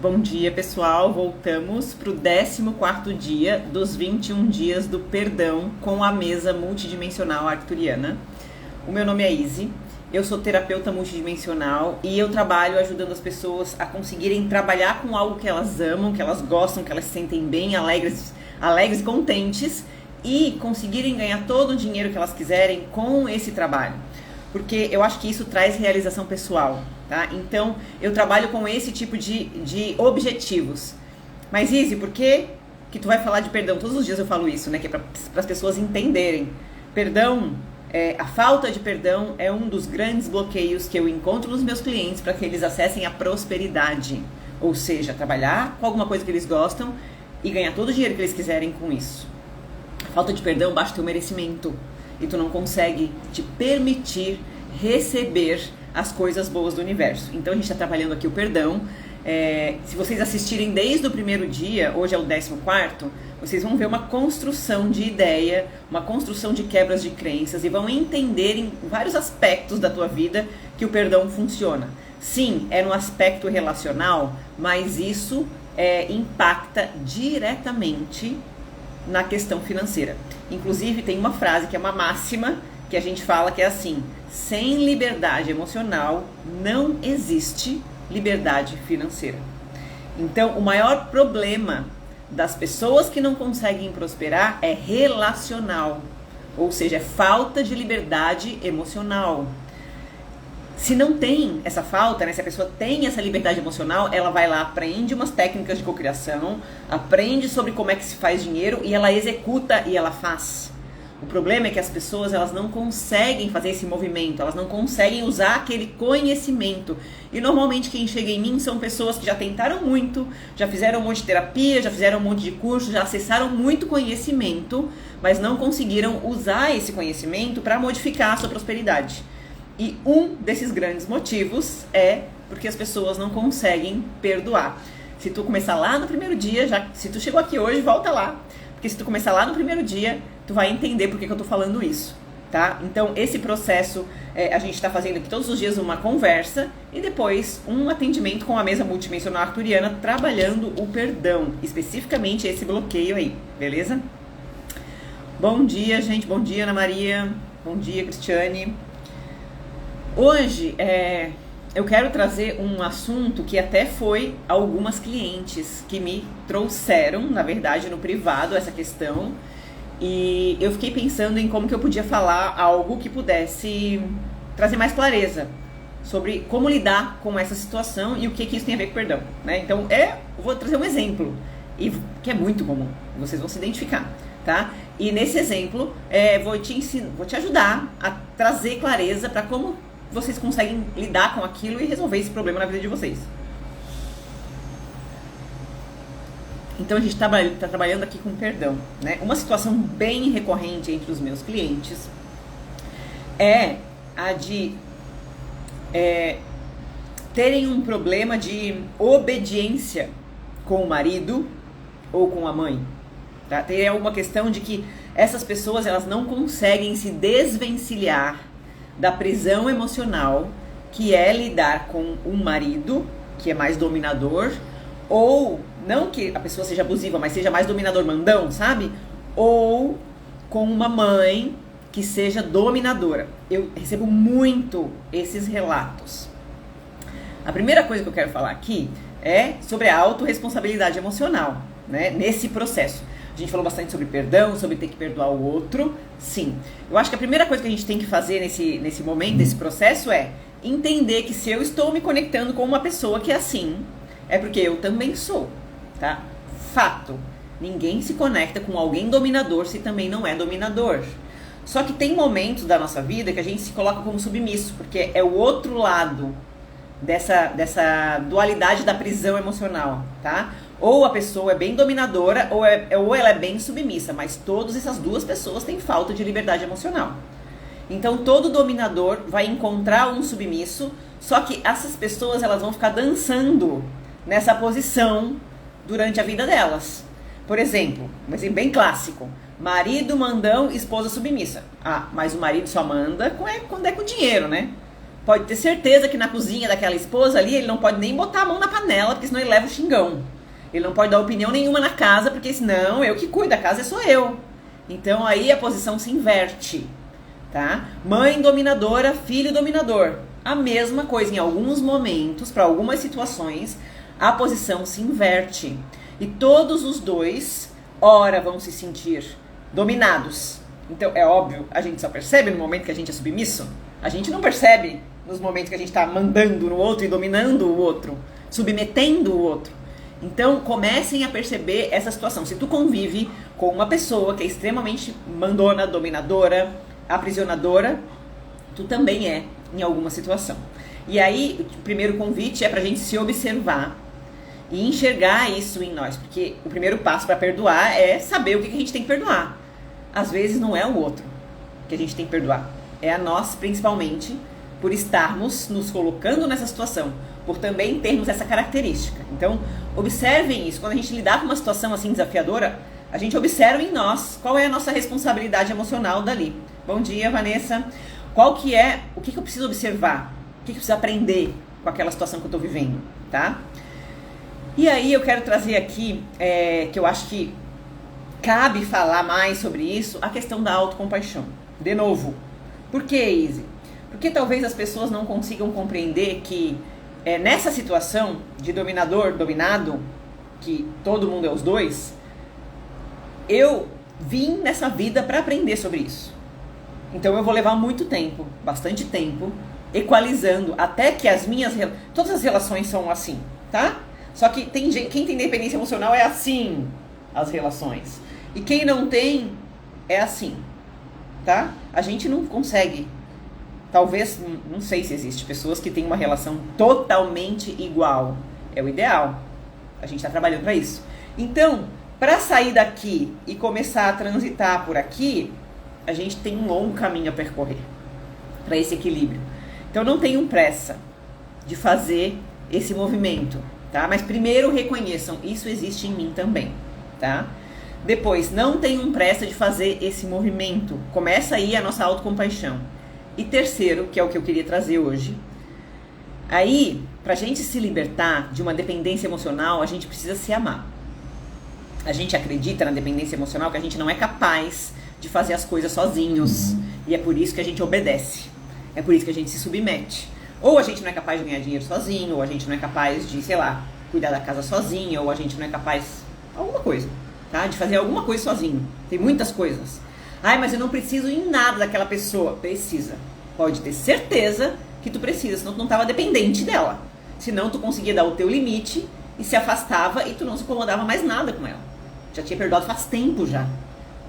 Bom dia, pessoal. Voltamos para o 14º dia dos 21 dias do perdão com a mesa multidimensional arcturiana. O meu nome é Izzy, eu sou terapeuta multidimensional e eu trabalho ajudando as pessoas a conseguirem trabalhar com algo que elas amam, que elas gostam, que elas se sentem bem, alegres e contentes e conseguirem ganhar todo o dinheiro que elas quiserem com esse trabalho. Porque eu acho que isso traz realização pessoal, tá? Então, eu trabalho com esse tipo de objetivos. Mas, Izzy, por que tu vai falar de perdão? Todos os dias eu falo isso, né? Que é para as pessoas entenderem. Perdão, a falta de perdão é um dos grandes bloqueios que eu encontro nos meus clientes para que eles acessem a prosperidade. Ou seja, trabalhar com alguma coisa que eles gostam e ganhar todo o dinheiro que eles quiserem com isso. A falta de perdão baixa o teu merecimento. E tu não consegue te permitir receber as coisas boas do universo. Então a gente está trabalhando aqui o perdão. Se vocês assistirem desde o primeiro dia, hoje é o 14º, vocês vão ver uma construção de ideia, uma construção de quebras de crenças e vão entender em vários aspectos da tua vida que o perdão funciona. Sim, é no aspecto relacional, mas isso impacta diretamente na questão financeira. Inclusive tem uma frase que é uma máxima que a gente fala que é assim: sem liberdade emocional não existe liberdade financeira. Então o maior problema das pessoas que não conseguem prosperar é relacional, ou seja, é falta de liberdade emocional. Se não tem essa falta, né, se a pessoa tem essa liberdade emocional, ela vai lá, aprende umas técnicas de cocriação, aprende sobre como é que se faz dinheiro e ela executa e ela faz. O problema é que as pessoas elas não conseguem fazer esse movimento, elas não conseguem usar aquele conhecimento. E normalmente quem chega em mim são pessoas que já tentaram muito, já fizeram um monte de terapia, já fizeram um monte de curso, já acessaram muito conhecimento, mas não conseguiram usar esse conhecimento para modificar a sua prosperidade. E um desses grandes motivos é porque as pessoas não conseguem perdoar. Se tu começar lá no primeiro dia, se tu chegou aqui hoje, volta lá. Porque se tu começar lá no primeiro dia, tu vai entender por que eu tô falando isso, tá? Então, esse processo, a gente tá fazendo aqui todos os dias uma conversa e depois um atendimento com a mesa multidimensional arcturiana, trabalhando o perdão, especificamente esse bloqueio aí, beleza? Bom dia, gente. Bom dia, Ana Maria. Bom dia, Cristiane. Hoje eu quero trazer um assunto que até foi algumas clientes que me trouxeram, na verdade, no privado, essa questão. E eu fiquei pensando em como que eu podia falar algo que pudesse trazer mais clareza sobre como lidar com essa situação e o que isso tem a ver com perdão, né? Então, eu vou trazer um exemplo, que é muito comum, vocês vão se identificar, tá? E nesse exemplo, vou te ajudar a trazer clareza para como vocês conseguem lidar com aquilo e resolver esse problema na vida de vocês. Então a gente está trabalhando aqui com perdão, né? Uma situação bem recorrente entre os meus clientes é a de terem um problema de obediência com o marido ou com a mãe, tá? Tem alguma questão de que essas pessoas elas não conseguem se desvencilhar da prisão emocional, que é lidar com um marido que é mais dominador, ou não que a pessoa seja abusiva, mas seja mais dominador mandão, sabe? Ou com uma mãe que seja dominadora. Eu recebo muito esses relatos. A primeira coisa que eu quero falar aqui é sobre a autorresponsabilidade emocional, né? Nesse processo. A gente falou bastante sobre perdão, sobre ter que perdoar o outro. Sim. Eu acho que a primeira coisa que a gente tem que fazer nesse momento, nesse processo, é entender que se eu estou me conectando com uma pessoa que é assim, é porque eu também sou, tá? Fato. Ninguém se conecta com alguém dominador se também não é dominador. Só que tem momentos da nossa vida que a gente se coloca como submisso, porque é o outro lado dessa dualidade da prisão emocional, tá? Ou a pessoa é bem dominadora ou ela é bem submissa, mas todas essas duas pessoas têm falta de liberdade emocional. Então todo dominador vai encontrar um submisso, só que essas pessoas elas vão ficar dançando nessa posição durante a vida delas. Por exemplo, um exemplo bem clássico: marido mandão, esposa submissa. Ah, mas o marido só manda quando é com dinheiro, né? pode ter certeza que na cozinha daquela esposa ali, ele não pode nem botar a mão na panela, porque senão ele leva o xingão. Ele não pode dar opinião nenhuma na casa, porque senão eu que cuido, a casa é só eu. Então aí a posição se inverte, tá? Mãe dominadora, filho dominador. A mesma coisa, em alguns momentos, para algumas situações, a posição se inverte. E todos os dois, ora, vão se sentir dominados. Então, é óbvio, a gente só percebe no momento que a gente é submisso. A gente não percebe nos momentos que a gente está mandando no outro e dominando o outro, submetendo o outro. Então, comecem a perceber essa situação. Se tu convive com uma pessoa que é extremamente mandona, dominadora, aprisionadora, tu também é em alguma situação. E aí, o primeiro convite é pra gente se observar e enxergar isso em nós. Porque o primeiro passo para perdoar é saber o que a gente tem que perdoar. Às vezes não é o outro que a gente tem que perdoar. É a nós, principalmente, por estarmos nos colocando nessa situação, por também termos essa característica. Então, observem isso. Quando a gente lidar com uma situação assim desafiadora, a gente observa em nós qual é a nossa responsabilidade emocional dali. Bom dia, Vanessa. Qual que é, o que eu preciso observar? O que eu preciso aprender com aquela situação que eu estou vivendo, tá? E aí eu quero trazer aqui, que eu acho que cabe falar mais sobre isso, a questão da autocompaixão. De novo, por que, Izzy? Porque talvez as pessoas não consigam compreender que nessa situação de dominador, dominado, que todo mundo é os dois, eu vim nessa vida para aprender sobre isso. Então eu vou levar muito tempo, bastante tempo, equalizando, até que todas as relações são assim, tá? Só que quem tem dependência emocional é assim, as relações. E quem não tem, é assim, tá? A gente não consegue, talvez, não sei se existe pessoas que têm uma relação totalmente igual. É o ideal. A gente está trabalhando para isso. Então, para sair daqui e começar a transitar por aqui, a gente tem um longo caminho a percorrer para esse equilíbrio. Então, não tenham pressa de fazer esse movimento, tá? Mas primeiro reconheçam, isso existe em mim também, tá? Depois, não tenham pressa de fazer esse movimento. Começa aí a nossa autocompaixão. E terceiro, que é o que eu queria trazer hoje, aí, pra gente se libertar de uma dependência emocional, a gente precisa se amar. A gente acredita na dependência emocional que a gente não é capaz de fazer as coisas sozinhos. E é por isso que a gente obedece. É por isso que a gente se submete. Ou a gente não é capaz de ganhar dinheiro sozinho, ou a gente não é capaz de, sei lá, cuidar da casa sozinho, ou a gente não é capaz... alguma coisa, tá? De fazer alguma coisa sozinho. Tem muitas coisas. Ai, mas eu não preciso em nada daquela pessoa. Precisa. Pode ter certeza que tu precisa, senão tu não estava dependente dela. Senão tu conseguia dar o teu limite e se afastava e tu não se incomodava mais nada com ela. Já tinha perdoado faz tempo já.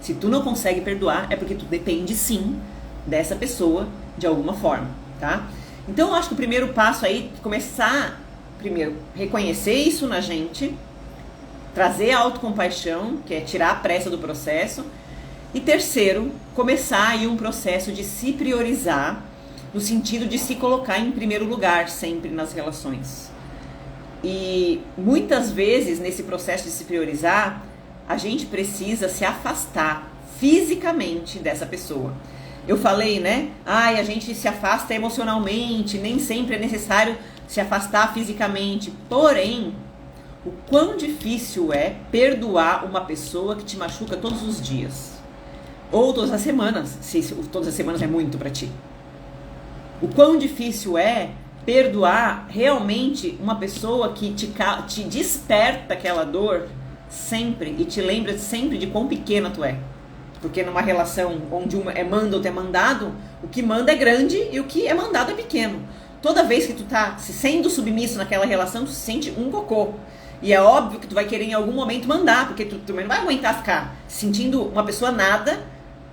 Se tu não consegue perdoar, é porque tu depende sim dessa pessoa de alguma forma, tá? Então eu acho que o primeiro passo aí é começar, primeiro, reconhecer isso na gente, trazer a autocompaixão, que é tirar a pressa do processo. E terceiro, começar aí um processo de se priorizar, no sentido de se colocar em primeiro lugar sempre nas relações. E muitas vezes nesse processo de se priorizar, a gente precisa se afastar fisicamente dessa pessoa. Eu falei, né? A gente se afasta emocionalmente, nem sempre é necessário se afastar fisicamente. Porém, o quão difícil é perdoar uma pessoa que te machuca todos os dias. Ou todas as semanas, se todas as semanas é muito pra ti. O quão difícil é perdoar realmente uma pessoa que te desperta aquela dor sempre e te lembra sempre de quão pequena tu é. Porque numa relação onde uma é manda ou outro é mandado, o que manda é grande e o que é mandado é pequeno. Toda vez que tu tá se sendo submisso naquela relação, tu se sente um cocô. E é óbvio que tu vai querer em algum momento mandar, porque tu também não vai aguentar ficar sentindo uma pessoa nada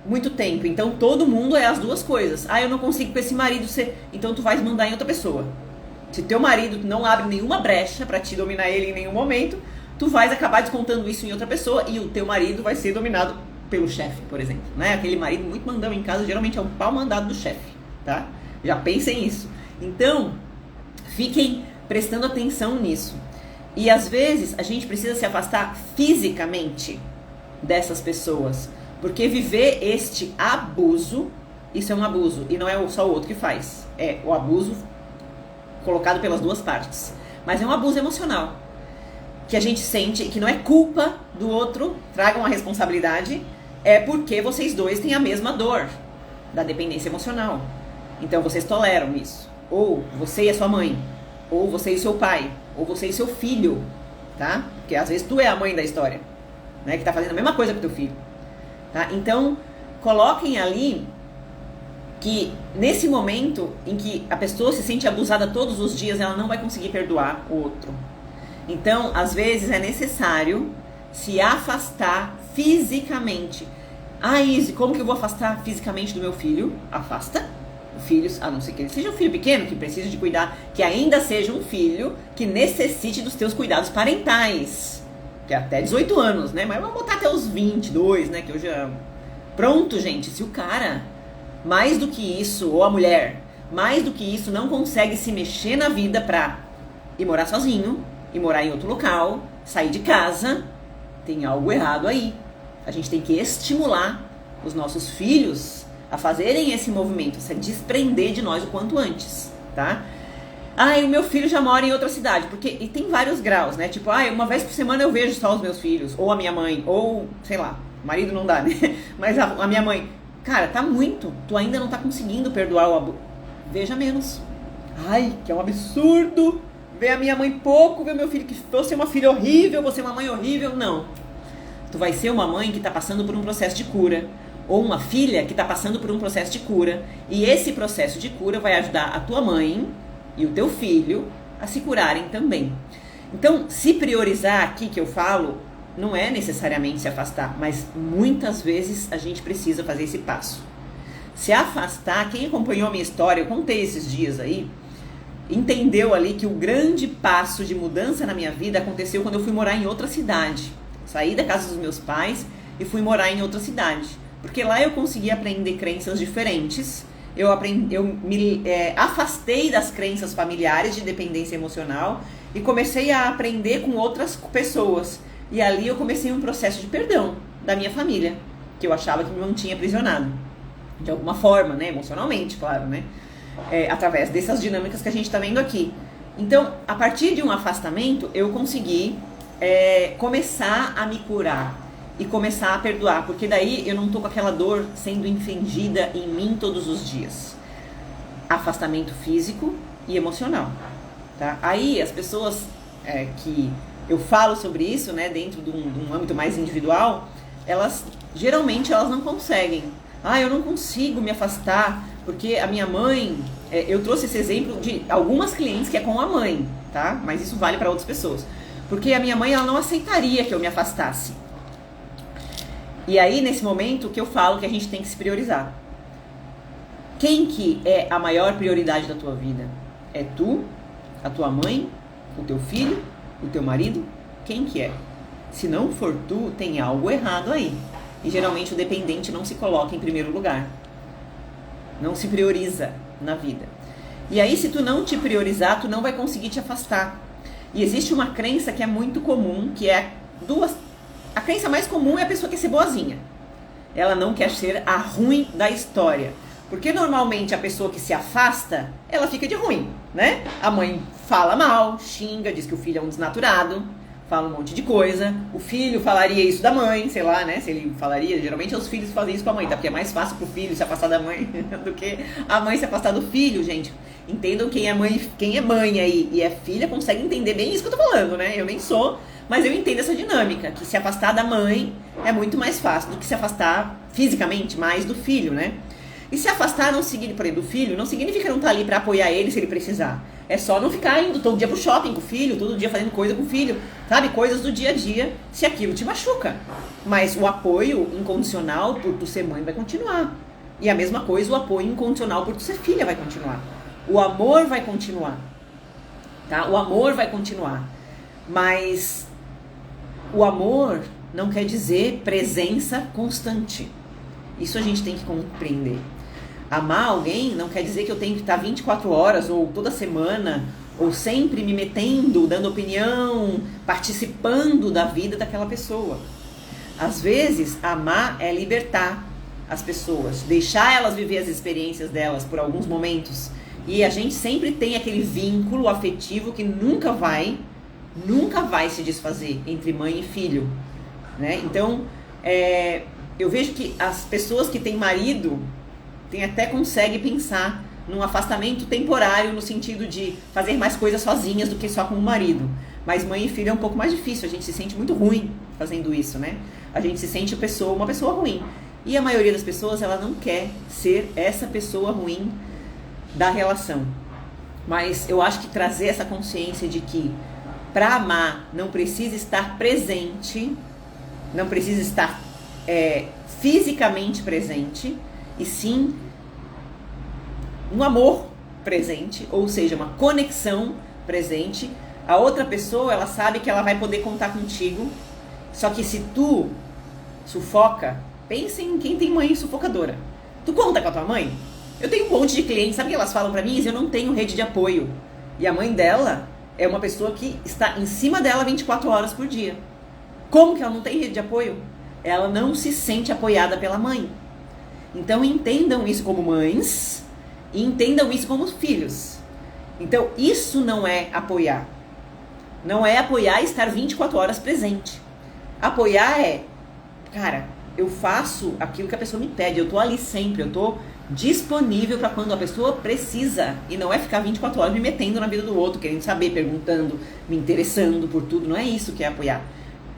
muito tempo. Então todo mundo é as duas coisas. Eu não consigo com esse marido ser... Então tu vais mandar em outra pessoa. Se teu marido não abre nenhuma brecha pra te dominar ele em nenhum momento, tu vais acabar descontando isso em outra pessoa e o teu marido vai ser dominado pelo chefe, por exemplo, né? Aquele marido muito mandão em casa, geralmente é um pau mandado do chefe, tá? Já pensem nisso. Então, fiquem prestando atenção nisso. E às vezes a gente precisa se afastar fisicamente dessas pessoas, porque viver este abuso, isso é um abuso, e não é só o outro que faz. é o abuso colocado pelas duas partes. Mas é um abuso emocional, que a gente sente que não é culpa do outro, tragam a responsabilidade, é porque vocês dois têm a mesma dor da dependência emocional. Então vocês toleram isso. Ou você e a sua mãe, ou você e seu pai, ou você e seu filho, tá? Porque às vezes tu é a mãe da história, né? Que tá fazendo a mesma coisa com teu filho, tá? Então, coloquem ali que nesse momento em que a pessoa se sente abusada todos os dias, ela não vai conseguir perdoar o outro. Então, às vezes é necessário se afastar fisicamente. Ah, Izzy, como que eu vou afastar fisicamente do meu filho? Afasta o filho, a não ser que ele seja um filho pequeno, que precise de cuidar, que ainda seja um filho que necessite dos teus cuidados parentais. Que é até 18 anos, né? Mas vamos botar até os 22, né? Que eu já... Pronto, gente, se o cara, mais do que isso, ou a mulher, mais do que isso, não consegue se mexer na vida pra ir morar sozinho, ir morar em outro local, sair de casa, tem algo errado aí. A gente tem que estimular os nossos filhos a fazerem esse movimento, a se desprender de nós o quanto antes, tá? Ah, e o meu filho já mora em outra cidade, porque e tem vários graus, né? Tipo, uma vez por semana eu vejo só os meus filhos, ou a minha mãe, ou, sei lá, marido não dá, né? Mas a minha mãe, cara, tá muito, tu ainda não tá conseguindo perdoar o abuso. Veja menos. Ai, que é um absurdo ver a minha mãe pouco, ver meu filho, que vou ser uma filha horrível, vou ser uma mãe horrível. Não. Tu vai ser uma mãe que tá passando por um processo de cura, ou uma filha que tá passando por um processo de cura, e esse processo de cura vai ajudar a tua mãe e o teu filho a se curarem também. Então, se priorizar aqui que eu falo, não é necessariamente se afastar, mas muitas vezes a gente precisa fazer esse passo. Se afastar, quem acompanhou a minha história, eu contei esses dias aí, entendeu ali que o grande passo de mudança na minha vida aconteceu quando eu fui morar em outra cidade. Saí da casa dos meus pais e fui morar em outra cidade. Porque lá eu consegui aprender crenças diferentes, eu me afastei das crenças familiares de dependência emocional e comecei a aprender com outras pessoas. E ali eu comecei um processo de perdão da minha família, que eu achava que me mantinha aprisionado. De alguma forma, né? Emocionalmente, claro, né? Através dessas dinâmicas que a gente está vendo aqui. Então, a partir de um afastamento, eu consegui começar a me curar e começar a perdoar, porque daí eu não tô com aquela dor sendo infligida em mim todos os dias. Afastamento físico e emocional, tá? Aí as pessoas que eu falo sobre isso, né, dentro de um âmbito mais individual, geralmente elas não conseguem. Eu não consigo me afastar, porque a minha mãe, eu trouxe esse exemplo de algumas clientes que é com a mãe, tá? Mas isso vale para outras pessoas. Porque a minha mãe, ela não aceitaria que eu me afastasse. E aí, nesse momento, que eu falo que a gente tem que se priorizar. Quem que é a maior prioridade da tua vida? É tu, a tua mãe, o teu filho, o teu marido? Quem que é? Se não for tu, tem algo errado aí. E geralmente o dependente não se coloca em primeiro lugar. Não se prioriza na vida. E aí, se tu não te priorizar, tu não vai conseguir te afastar. E existe uma crença que é muito comum, que é a crença mais comum é a pessoa que quer ser boazinha. Ela não quer ser a ruim da história. Porque normalmente a pessoa que se afasta, ela fica de ruim, né? A mãe fala mal, xinga, diz que o filho é um desnaturado, fala um monte de coisa. O filho falaria isso da mãe, sei lá, né? Se ele falaria, geralmente os filhos fazem isso com a mãe, tá? Porque é mais fácil pro filho se afastar da mãe do que a mãe se afastar do filho, gente. Entendam quem é mãe aí e é filha consegue entender bem isso que eu tô falando, né? Eu nem sou, mas eu entendo essa dinâmica, que se afastar da mãe é muito mais fácil do que se afastar fisicamente mais do filho, né? E se afastar não significa, por exemplo, do filho, não significa não estar ali pra apoiar ele se ele precisar. É só não ficar indo todo dia pro shopping com o filho, todo dia fazendo coisa com o filho, sabe? Coisas do dia a dia, se aquilo te machuca. Mas o apoio incondicional por tu ser mãe vai continuar. E a mesma coisa, o apoio incondicional por tu ser filha vai continuar. O amor vai continuar, tá? O amor vai continuar. Mas o amor não quer dizer presença constante. Isso a gente tem que compreender. Amar alguém não quer dizer que eu tenho que estar 24 horas ou toda semana ou sempre me metendo, dando opinião, participando da vida daquela pessoa. Às vezes, amar é libertar as pessoas, deixar elas viver as experiências delas por alguns momentos E a gente sempre tem aquele vínculo afetivo que nunca vai se desfazer entre mãe e filho, né? Então, eu vejo que as pessoas que têm marido até conseguem pensar num afastamento temporário, no sentido de fazer mais coisas sozinhas do que só com o marido. Mas mãe e filho é um pouco mais difícil, a gente se sente muito ruim fazendo isso, né? A gente se sente uma pessoa ruim. E a maioria das pessoas, ela não quer ser essa pessoa ruim da relação. Mas eu acho que trazer essa consciência de que para amar não precisa estar presente, não precisa estar fisicamente presente, e sim um amor presente, ou seja, uma conexão presente. A outra pessoa, ela sabe que ela vai poder contar contigo, só que se tu sufoca, pense em quem tem mãe sufocadora. Tu conta com a tua mãe? Eu tenho um monte de clientes, sabe o que elas falam pra mim? Eu não tenho rede de apoio. E a mãe dela é uma pessoa que está em cima dela 24 horas por dia. Como que ela não tem rede de apoio? Ela não se sente apoiada pela mãe. Então entendam isso como mães e entendam isso como filhos. Então isso não é apoiar. Não é apoiar e estar 24 horas presente. Apoiar é, cara, eu faço aquilo que a pessoa me pede, eu tô ali sempre, eu tô disponível para quando a pessoa precisa. E não é ficar 24 horas me metendo na vida do outro, querendo saber, perguntando, me interessando por tudo. Não é isso que é apoiar.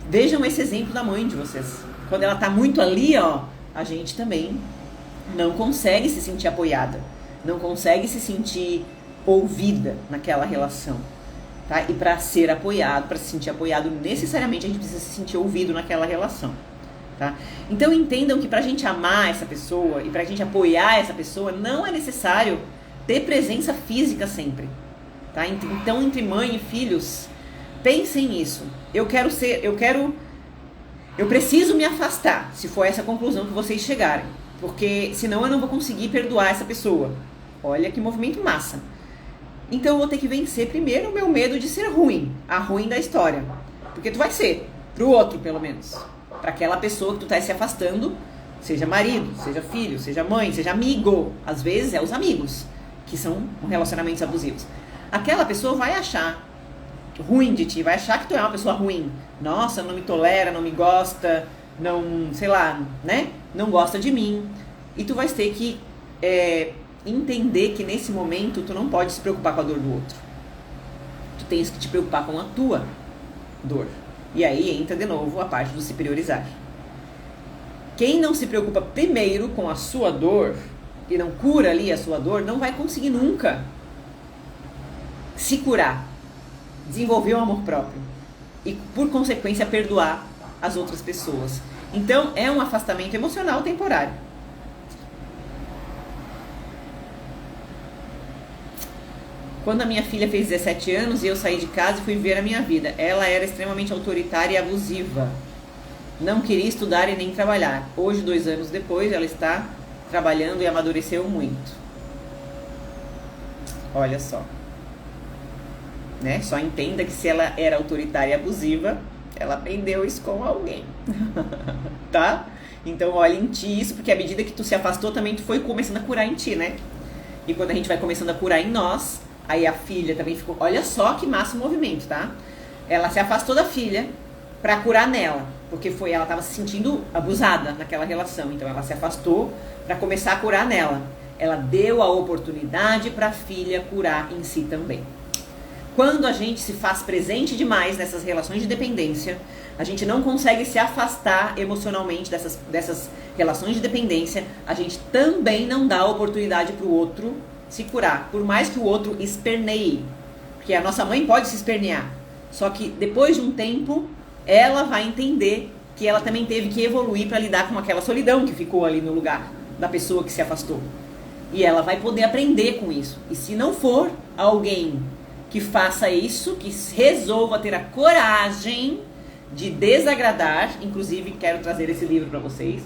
Vejam esse exemplo da mãe de vocês. Quando ela tá muito ali, ó, a gente também não consegue se sentir apoiada, não consegue se sentir ouvida naquela relação, tá? E para ser apoiado, para se sentir apoiado, necessariamente a gente precisa se sentir ouvido naquela relação, tá? Então entendam que pra gente amar essa pessoa e pra gente apoiar essa pessoa, não é necessário ter presença física sempre, tá? Então entre mãe e filhos, pensem nisso. Eu preciso me afastar, se for essa conclusão que vocês chegarem, porque senão eu não vou conseguir perdoar essa pessoa. Olha que movimento massa. Então eu vou ter que vencer primeiro o meu medo de ser ruim, a ruim da história. Porque tu vai ser, pro outro pelo menos. Pra aquela pessoa que tu tá se afastando, seja marido, seja filho, seja mãe, seja amigo. Às vezes é os amigos, que são relacionamentos abusivos. Aquela pessoa vai achar ruim de ti, vai achar que tu é uma pessoa ruim. Nossa, não me tolera, não me gosta, não, sei lá, né? Não gosta de mim. E tu vai ter que entender que nesse momento tu não pode se preocupar com a dor do outro. Tu tens que te preocupar com a tua dor. E aí entra de novo a parte do se priorizar. Quem não se preocupa primeiro com a sua dor e não cura ali a sua dor, não vai conseguir nunca se curar, desenvolver o amor próprio e, por consequência, perdoar as outras pessoas. Então, é um afastamento emocional temporário. Quando a minha filha fez 17 anos e eu saí de casa e fui ver a minha vida, ela era extremamente autoritária e abusiva. Não queria estudar e nem trabalhar. Hoje, 2 anos depois, ela está trabalhando e amadureceu muito. Olha só. Né? Só entenda que se ela era autoritária e abusiva, ela aprendeu isso com alguém. Tá? Então olha em ti isso, porque à medida que tu se afastou, também tu foi começando a curar em ti, né? E quando a gente vai começando a curar em nós, aí a filha também ficou... Olha só que massa o movimento, tá? Ela se afastou da filha pra curar nela, porque ela tava se sentindo abusada naquela relação. Então ela se afastou pra começar a curar nela. Ela deu a oportunidade pra filha curar em si também. Quando a gente se faz presente demais nessas relações de dependência, a gente não consegue se afastar emocionalmente dessas relações de dependência, a gente também não dá oportunidade para o outro se curar, por mais que o outro esperneie. Porque a nossa mãe pode se espernear, só que depois de um tempo, ela vai entender que ela também teve que evoluir para lidar com aquela solidão que ficou ali no lugar da pessoa que se afastou. E ela vai poder aprender com isso. E se não for alguém que faça isso, que resolva ter a coragem de desagradar, inclusive quero trazer esse livro para vocês.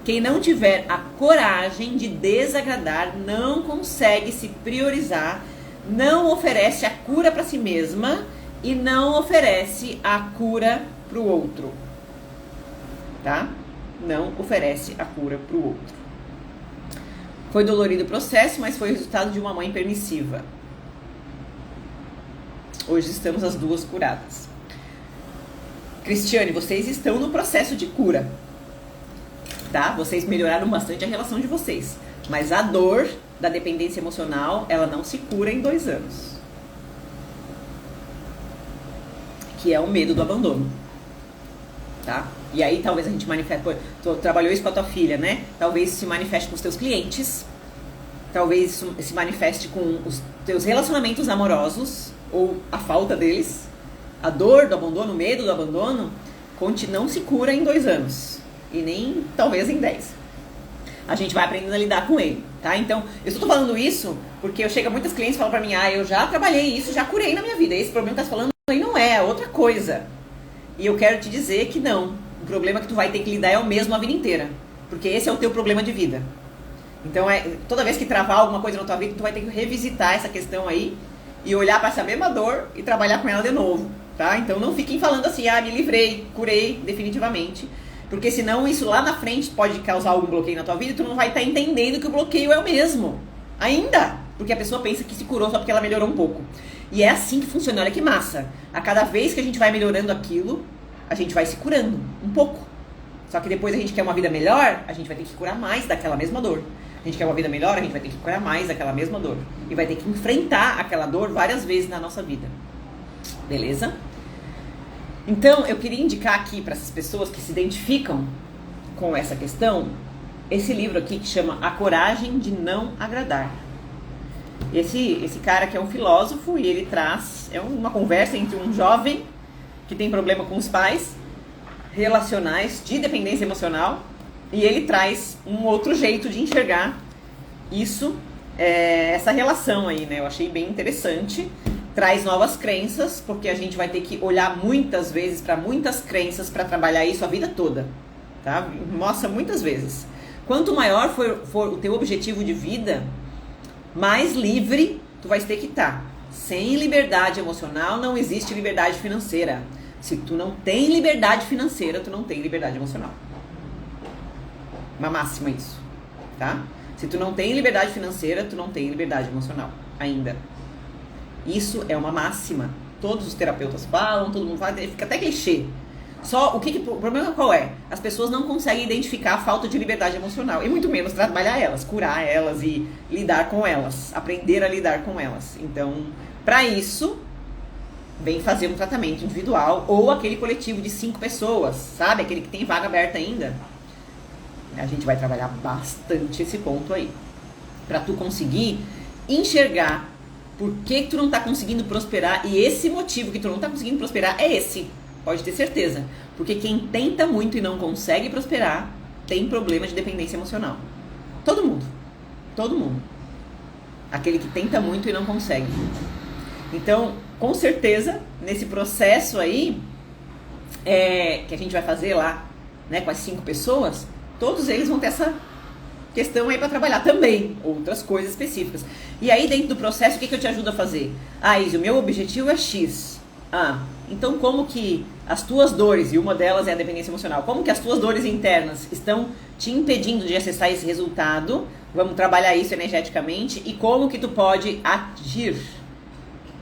Quem não tiver a coragem de desagradar, não consegue se priorizar, não oferece a cura para si mesma e não oferece a cura para o outro, tá? Não oferece a cura para o outro. Foi dolorido o processo, mas foi o resultado de uma mãe permissiva. Hoje estamos as duas curadas. Cristiane, vocês estão no processo de cura, tá? Vocês melhoraram bastante a relação de vocês, mas a dor da dependência emocional, ela não se cura em 2 anos. Que é o medo do abandono, tá? E aí talvez a gente manifeste, pô, tu trabalhou isso com a tua filha, né? Talvez isso se manifeste com os teus clientes, talvez isso se manifeste com os teus relacionamentos amorosos, ou a falta deles. A dor do abandono, o medo do abandono, não se cura em 2 anos. E nem, talvez, em 10. A gente vai aprendendo a lidar com ele, tá? Então, eu estou falando isso porque eu chego a muitas clientes e falam pra mim, eu já trabalhei isso, já curei na minha vida. Esse problema que tá falando aí não é outra coisa. E eu quero te dizer que não. O problema que tu vai ter que lidar é o mesmo a vida inteira. Porque esse é o teu problema de vida. Então, toda vez que travar alguma coisa na tua vida, tu vai ter que revisitar essa questão aí e olhar para essa mesma dor e trabalhar com ela de novo, tá? Então não fiquem falando assim, me livrei, curei definitivamente, porque senão isso lá na frente pode causar algum bloqueio na tua vida e tu não vai estar entendendo que o bloqueio é o mesmo, ainda, porque a pessoa pensa que se curou só porque ela melhorou um pouco. E é assim que funciona, olha que massa. A cada vez que a gente vai melhorando aquilo, a gente vai se curando um pouco. Só que depois a gente quer uma vida melhor, a gente vai ter que curar mais daquela mesma dor. A gente quer uma vida melhor, a gente vai ter que curar mais daquela mesma dor. E vai ter que enfrentar aquela dor várias vezes na nossa vida. Beleza? Então, eu queria indicar aqui para essas pessoas que se identificam com essa questão, esse livro aqui que chama A Coragem de Não Agradar. Esse cara que é um filósofo e ele traz, é uma conversa entre um jovem que tem problema com os pais relacionais de dependência emocional. E ele traz um outro jeito de enxergar isso, essa relação aí, né? Eu achei bem interessante. Traz novas crenças, porque a gente vai ter que olhar muitas vezes para muitas crenças para trabalhar isso a vida toda, tá? Mostra muitas vezes. Quanto maior for o teu objetivo de vida, mais livre tu vais ter que estar. Sem liberdade emocional não existe liberdade financeira. Se tu não tem liberdade financeira, tu não tem liberdade emocional. Uma máxima isso, tá? Se tu não tem liberdade financeira, tu não tem liberdade emocional ainda. Isso é uma máxima. Todos os terapeutas falam, todo mundo fala, fica até clichê. Só o problema qual é? As pessoas não conseguem identificar a falta de liberdade emocional e muito menos trabalhar elas, curar elas e lidar com elas, aprender a lidar com elas. Então, para isso, vem fazer um tratamento individual ou aquele coletivo de 5 pessoas, sabe? Aquele que tem vaga aberta ainda. A gente vai trabalhar bastante esse ponto aí. Pra tu conseguir enxergar por que tu não tá conseguindo prosperar. E esse motivo que tu não tá conseguindo prosperar é esse. Pode ter certeza. Porque quem tenta muito e não consegue prosperar tem problema de dependência emocional. Todo mundo. Todo mundo. Aquele que tenta muito e não consegue. Então, com certeza, nesse processo aí, que a gente vai fazer lá, né, com as 5 pessoas, todos eles vão ter essa questão aí para trabalhar também, outras coisas específicas. E aí dentro do processo, o que eu te ajudo a fazer? Izzy, o meu objetivo é X. Então como que as tuas dores, e uma delas é a dependência emocional, como que as tuas dores internas estão te impedindo de acessar esse resultado? Vamos trabalhar isso energeticamente. E como que tu pode agir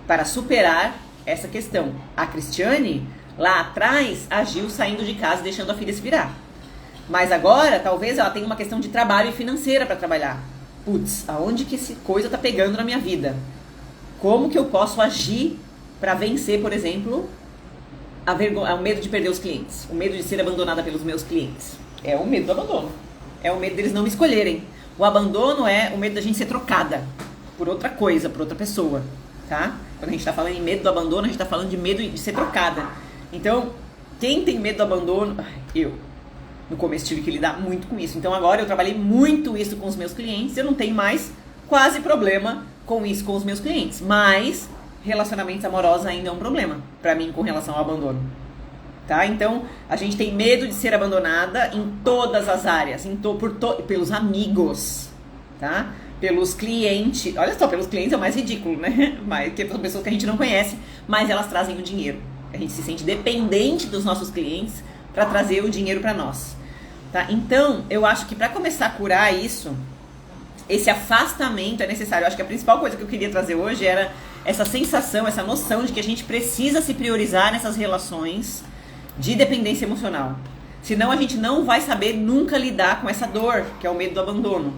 para superar essa questão? A Cristiane, lá atrás, agiu saindo de casa e deixando a filha se virar. Mas agora, talvez ela tenha uma questão de trabalho e financeira para trabalhar. Putz, aonde que essa coisa tá pegando na minha vida? Como que eu posso agir para vencer, por exemplo, o medo de perder os clientes? O medo de ser abandonada pelos meus clientes. É o medo do abandono. É o medo deles não me escolherem. O abandono é o medo da gente ser trocada por outra coisa, por outra pessoa, tá? Quando a gente tá falando em medo do abandono, a gente tá falando de medo de ser trocada. Então, quem tem medo do abandono... Eu. No começo tive que lidar muito com isso. Então agora eu trabalhei muito isso com os meus clientes. Eu não tenho mais quase problema com isso com os meus clientes. Mas relacionamentos amorosos ainda é um problema pra mim com relação ao abandono. Tá? Então a gente tem medo de ser abandonada em todas as áreas. Pelos amigos. Tá? Pelos clientes. Olha só, pelos clientes é o mais ridículo, né? Que são pessoas que a gente não conhece. Mas elas trazem o dinheiro. A gente se sente dependente dos nossos clientes para trazer o dinheiro para nós. Tá? Então, eu acho que para começar a curar isso, esse afastamento é necessário. Eu acho que a principal coisa que eu queria trazer hoje era essa sensação, essa noção de que a gente precisa se priorizar nessas relações de dependência emocional. Senão a gente não vai saber nunca lidar com essa dor, que é o medo do abandono.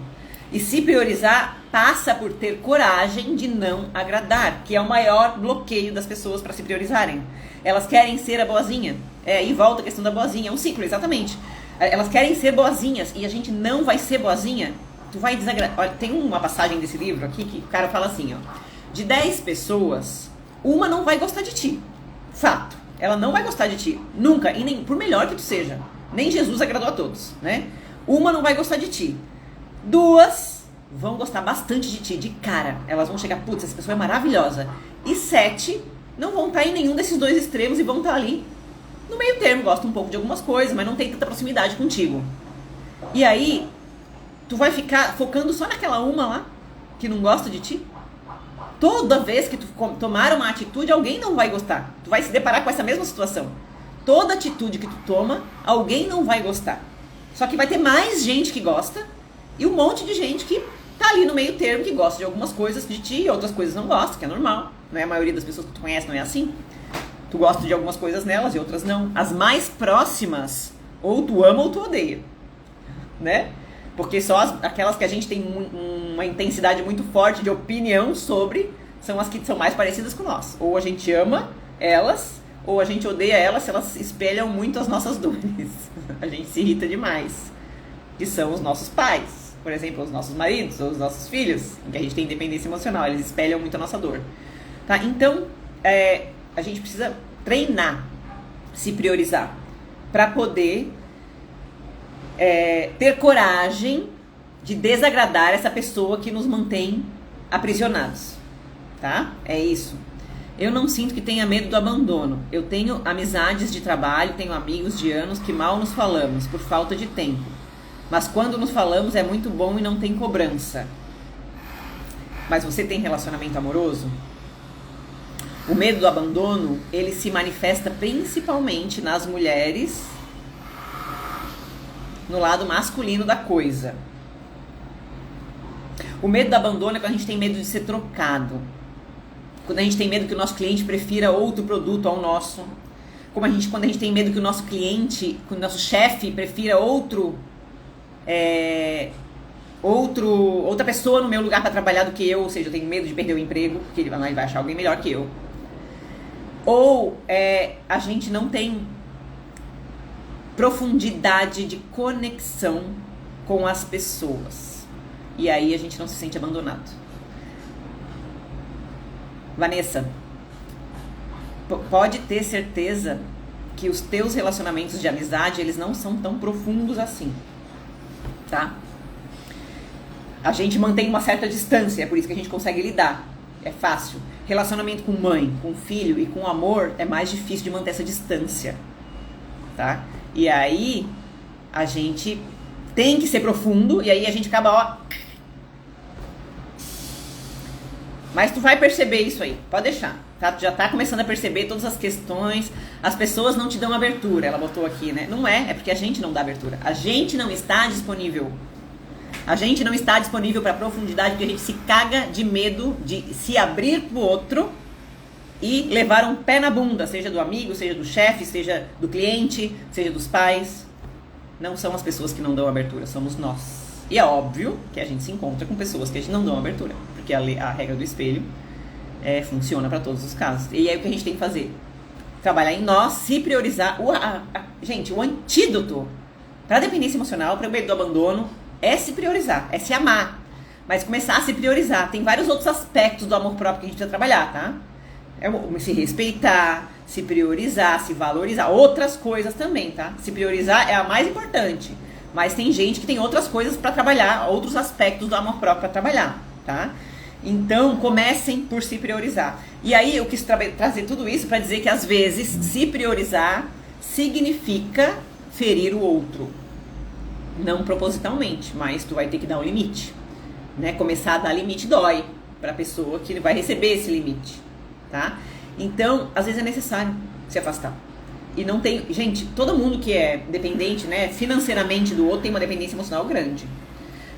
E se priorizar passa por ter coragem de não agradar, que é o maior bloqueio das pessoas para se priorizarem. Elas querem ser a boazinha. E volta a questão da boazinha, é um ciclo, exatamente. Elas querem ser boazinhas e a gente não vai ser boazinha. Tu vai desagradar. Olha, tem uma passagem desse livro aqui que o cara fala assim, ó. De 10 pessoas, uma não vai gostar de ti. Fato. Ela não vai gostar de ti. Nunca. E nem por melhor que tu seja. Nem Jesus agradou a todos, né? Uma não vai gostar de ti. 2 vão gostar bastante de ti, de cara. Elas vão chegar, putz, essa pessoa é maravilhosa. E 7 não vão estar em nenhum desses dois extremos e vão estar ali no meio termo. Gostam um pouco de algumas coisas, mas não tem tanta proximidade contigo. E aí, tu vai ficar focando só naquela uma lá, que não gosta de ti? Toda vez que tu tomar uma atitude, alguém não vai gostar. Tu vai se deparar com essa mesma situação. Toda atitude que tu toma, alguém não vai gostar. Só que vai ter mais gente que gosta e um monte de gente que tá ali no meio termo, que gosta de algumas coisas de ti e outras coisas não gosta, que é normal. Não é a maioria das pessoas que tu conhece, não é assim. Tu gosta de algumas coisas nelas e outras não. As mais próximas, ou tu ama ou tu odeia, né? Porque só aquelas que a gente tem uma intensidade muito forte de opinião sobre são as que são mais parecidas com nós. Ou a gente ama elas, ou a gente odeia elas se elas espelham muito as nossas dores. A gente se irrita demais. Que são os nossos pais, por exemplo, os nossos maridos, ou os nossos filhos, em que a gente tem dependência emocional. Eles espelham muito a nossa dor. Tá? Então, a gente precisa treinar, se priorizar, para poder ter coragem de desagradar essa pessoa que nos mantém aprisionados, tá? É isso. Eu não sinto que tenha medo do abandono. Eu tenho amizades de trabalho, tenho amigos de anos que mal nos falamos por falta de tempo. Mas quando nos falamos é muito bom e não tem cobrança. Mas você tem relacionamento amoroso? O medo do abandono, ele se manifesta principalmente nas mulheres, no lado masculino da coisa. O medo do abandono é quando a gente tem medo de ser trocado. Quando a gente tem medo que o nosso cliente prefira outro produto ao nosso. Quando a gente tem medo que o nosso cliente, que o nosso chefe prefira outra pessoa no meu lugar para trabalhar do que eu. Ou seja, eu tenho medo de perder o emprego, porque ele vai achar alguém melhor que eu. Ou a gente não tem profundidade de conexão com as pessoas. E aí a gente não se sente abandonado. Vanessa, pode ter certeza que os teus relacionamentos de amizade, eles não são tão profundos assim, tá? A gente mantém uma certa distância, é por isso que a gente consegue lidar. É fácil. Relacionamento com mãe, com filho e com amor é mais difícil de manter essa distância, tá? E aí a gente tem que ser profundo e aí a gente acaba, Mas tu vai perceber isso aí, pode deixar, tá? Tu já tá começando a perceber todas as questões, as pessoas não te dão abertura, ela botou aqui, né? Não é porque a gente não dá abertura, a gente não está disponível. A gente não está disponível para profundidade porque a gente se caga de medo de se abrir pro outro e levar um pé na bunda, seja do amigo, seja do chefe, seja do cliente, seja dos pais. Não são as pessoas que não dão abertura, somos nós. E é óbvio que a gente se encontra com pessoas que a gente não dão abertura, porque a regra do espelho funciona para todos os casos. E aí o que a gente tem que fazer? Trabalhar em nós, se priorizar. Gente, o antídoto para a dependência emocional, para o medo do abandono, é se priorizar, é se amar. Mas começar a se priorizar. Tem vários outros aspectos do amor próprio que a gente precisa trabalhar, tá? Se respeitar, se priorizar, se valorizar. Outras coisas também, tá? Se priorizar é a mais importante. Mas tem gente que tem outras coisas para trabalhar, outros aspectos do amor próprio para trabalhar, tá? Então, comecem por se priorizar. E aí, eu quis trazer tudo isso para dizer que, às vezes, se priorizar significa ferir o outro. Não propositalmente, mas tu vai ter que dar um limite, né? Começar a dar limite dói para a pessoa que vai receber esse limite, tá? Então, às vezes é necessário se afastar. E não tem... Gente, todo mundo que é dependente, né, financeiramente do outro tem uma dependência emocional grande.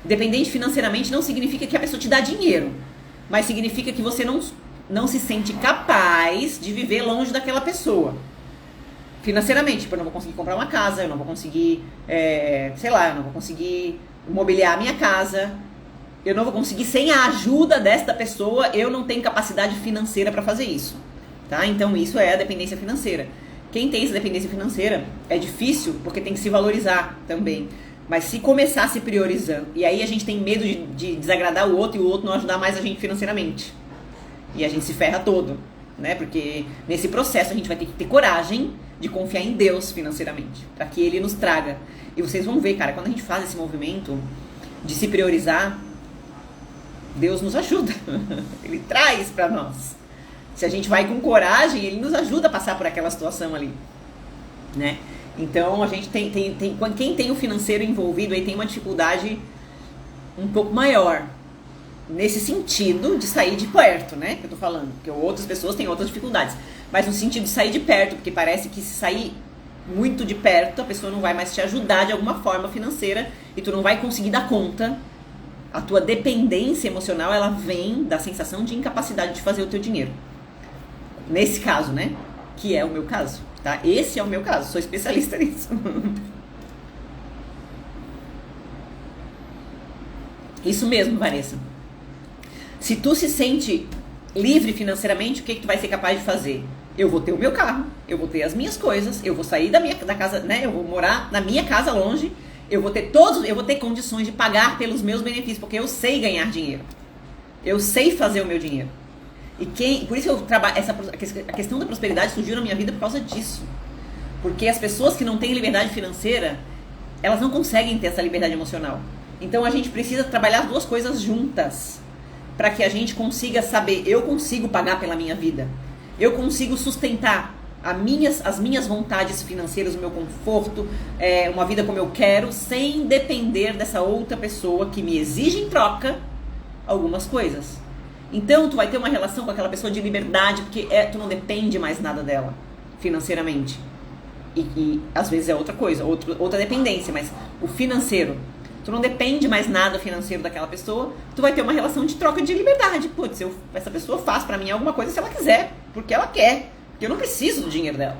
Dependente financeiramente não significa que a pessoa te dá dinheiro, mas significa que você não se sente capaz de viver longe daquela pessoa. Financeiramente, tipo, eu não vou conseguir comprar uma casa, eu não vou conseguir, eu não vou conseguir mobiliar a minha casa, eu não vou conseguir, sem a ajuda desta pessoa, eu não tenho capacidade financeira para fazer isso, tá? Então isso é a dependência financeira. Quem tem essa dependência financeira é difícil porque tem que se valorizar também. Mas se começar se priorizando, e aí a gente tem medo de desagradar o outro e o outro não ajudar mais a gente financeiramente. E a gente se ferra todo, né? Porque nesse processo a gente vai ter que ter coragem de confiar em Deus financeiramente, para que Ele nos traga. E vocês vão ver, cara, quando a gente faz esse movimento de se priorizar, Deus nos ajuda. Ele traz para nós. Se a gente vai com coragem, Ele nos ajuda a passar por aquela situação ali, né? Então, a gente quem tem o financeiro envolvido aí tem uma dificuldade um pouco maior, nesse sentido de sair de perto, né, que eu tô falando, porque outras pessoas têm outras dificuldades, mas no sentido de sair de perto, porque parece que se sair muito de perto, a pessoa não vai mais te ajudar de alguma forma financeira e tu não vai conseguir dar conta. A tua dependência emocional, ela vem da sensação de incapacidade de fazer o teu dinheiro. Nesse caso, né, que é o meu caso. Tá? Esse é o meu caso, sou especialista nisso. Isso mesmo, Vanessa. Se tu se sente livre financeiramente, o que tu vai ser capaz de fazer? Eu vou ter o meu carro, eu vou ter as minhas coisas, eu vou sair da casa, né? Eu vou morar na minha casa longe, eu vou ter condições de pagar pelos meus benefícios, porque eu sei ganhar dinheiro. Eu sei fazer o meu dinheiro. Por isso que eu trabalho, a questão da prosperidade surgiu na minha vida por causa disso. Porque as pessoas que não têm liberdade financeira, elas não conseguem ter essa liberdade emocional. Então a gente precisa trabalhar as duas coisas juntas, para que a gente consiga saber, eu consigo pagar pela minha vida, eu consigo sustentar as minhas vontades financeiras, o meu conforto, uma vida como eu quero, sem depender dessa outra pessoa que me exige em troca algumas coisas. Então, tu vai ter uma relação com aquela pessoa de liberdade, porque tu não depende mais nada dela, financeiramente. E às vezes é outra coisa, outra dependência, mas o financeiro, tu não depende mais nada financeiro daquela pessoa, tu vai ter uma relação de troca de liberdade. Putz, essa pessoa faz pra mim alguma coisa se ela quiser, porque ela quer, porque eu não preciso do dinheiro dela.